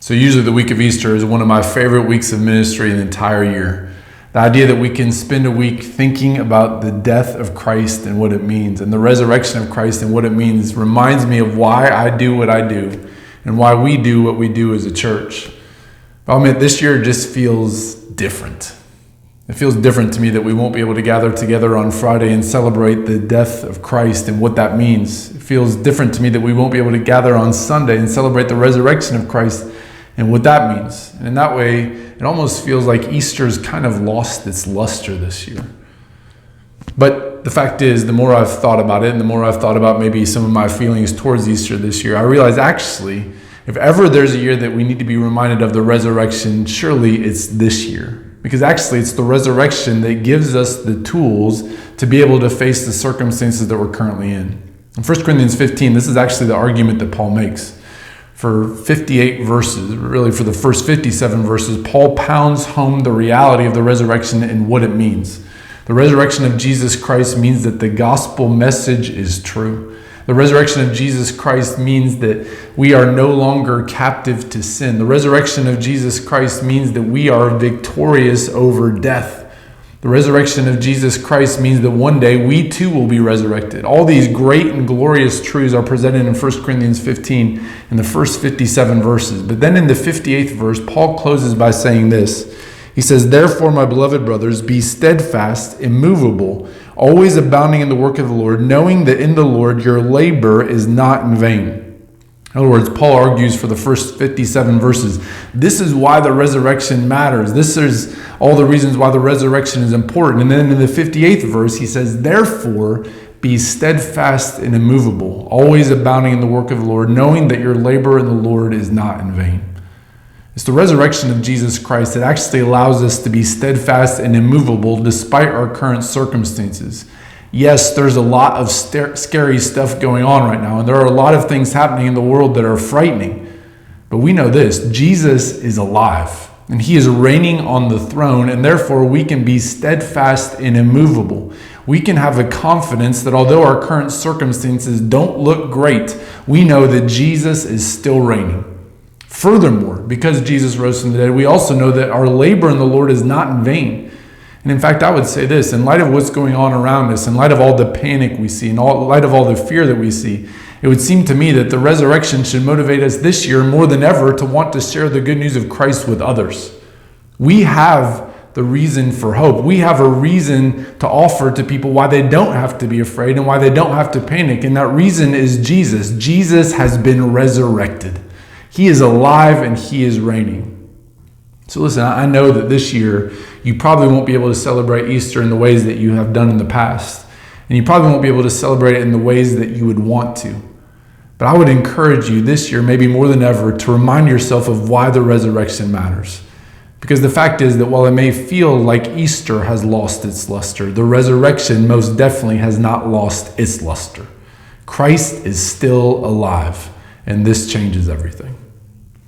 So usually the week of Easter is one of my favorite weeks of ministry in the entire year. The idea that we can spend a week thinking about the death of Christ and what it means, and the resurrection of Christ and what it means, reminds me of why I do what I do and why we do what we do as a church. But I'll admit, this year just feels different. It feels different to me that we won't be able to gather together on Friday and celebrate the death of Christ and what that means. It feels different to me that we won't be able to gather on Sunday and celebrate the resurrection of Christ and what that means. And in that way, it almost feels like Easter's kind of lost its luster this year. But the fact is, the more I've thought about it, and the more I've thought about maybe some of my feelings towards Easter this year, I realize actually, if ever there's a year that we need to be reminded of the resurrection, surely it's this year. Because actually, it's the resurrection that gives us the tools to be able to face the circumstances that we're currently in. In 1 Corinthians 15, this is actually the argument that Paul makes. For 58 verses, really for the first 57 verses, Paul pounds home the reality of the resurrection and what it means. The resurrection of Jesus Christ means that the gospel message is true. The resurrection of Jesus Christ means that we are no longer captive to sin. The resurrection of Jesus Christ means that we are victorious over death. The resurrection of Jesus Christ means that one day we too will be resurrected. All these great and glorious truths are presented in 1 Corinthians 15 in the first 57 verses. But then in the 58th verse, Paul closes by saying this. He says, "Therefore, my beloved brothers, be steadfast, immovable, always abounding in the work of the Lord, knowing that in the Lord your labor is not in vain." In other words, Paul argues for the first 57 verses. This is why the resurrection matters. This is all the reasons why the resurrection is important. And then in the 58th verse, he says, "Therefore, be steadfast and immovable, always abounding in the work of the Lord, knowing that your labor in the Lord is not in vain." It's the resurrection of Jesus Christ that actually allows us to be steadfast and immovable despite our current circumstances. Yes, there's a lot of scary stuff going on right now, and there are a lot of things happening in the world that are frightening. But we know this, Jesus is alive, and he is reigning on the throne, and therefore we can be steadfast and immovable. We can have a confidence that although our current circumstances don't look great, we know that Jesus is still reigning. Furthermore, because Jesus rose from the dead, we also know that our labor in the Lord is not in vain. And in fact, I would say this, in light of what's going on around us, in light of all the panic we see, in light of all the fear that we see, it would seem to me that the resurrection should motivate us this year more than ever to want to share the good news of Christ with others. We have the reason for hope. We have a reason to offer to people why they don't have to be afraid and why they don't have to panic. And that reason is Jesus. Jesus has been resurrected. He is alive and he is reigning. So listen, I know that this year you probably won't be able to celebrate Easter in the ways that you have done in the past. And you probably won't be able to celebrate it in the ways that you would want to. But I would encourage you this year, maybe more than ever, to remind yourself of why the resurrection matters. Because the fact is that while it may feel like Easter has lost its luster, the resurrection most definitely has not lost its luster. Christ is still alive, and this changes everything.